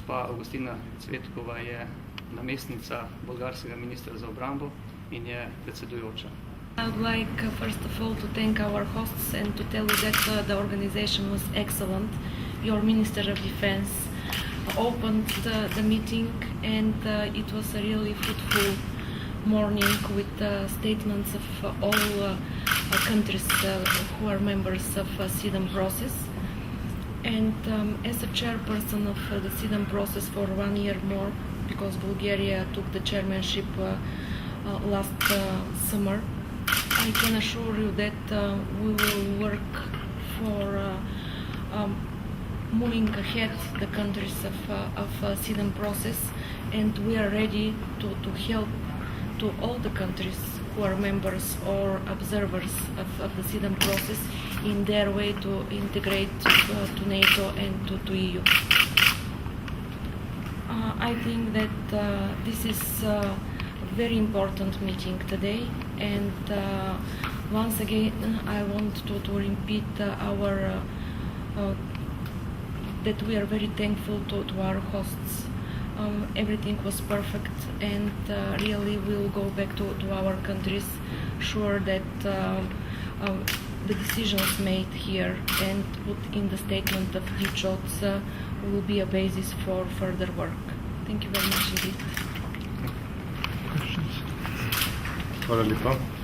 Gospa Augustina Cvetkova je namestnica bolgarskega ministra za obrambo in je predsedujoča. I would like first of all to thank our hosts and to tell you that the organization was excellent. Your Minister of Defense opened the meeting and it was a really fruitful morning with statements of all countries who are members of CEDAW process. And as a chairperson of the CEDAW process for 1 year more, because Bulgaria took the chairmanship last summer, I can assure you that we will work for moving ahead the countries of CEDAW process, and we are ready to help to all the countries who are members or observers of the CEDAW process in their way to integrate to NATO and to EU. I think that this is a very important meeting today, and once again I want to repeat that we are very thankful to our hosts. Everything was perfect, and really we'll go back to our countries sure that the decisions made here and put in the statement of Dichots will be a basis for further work. Thank you very much indeed. Hvala lepa.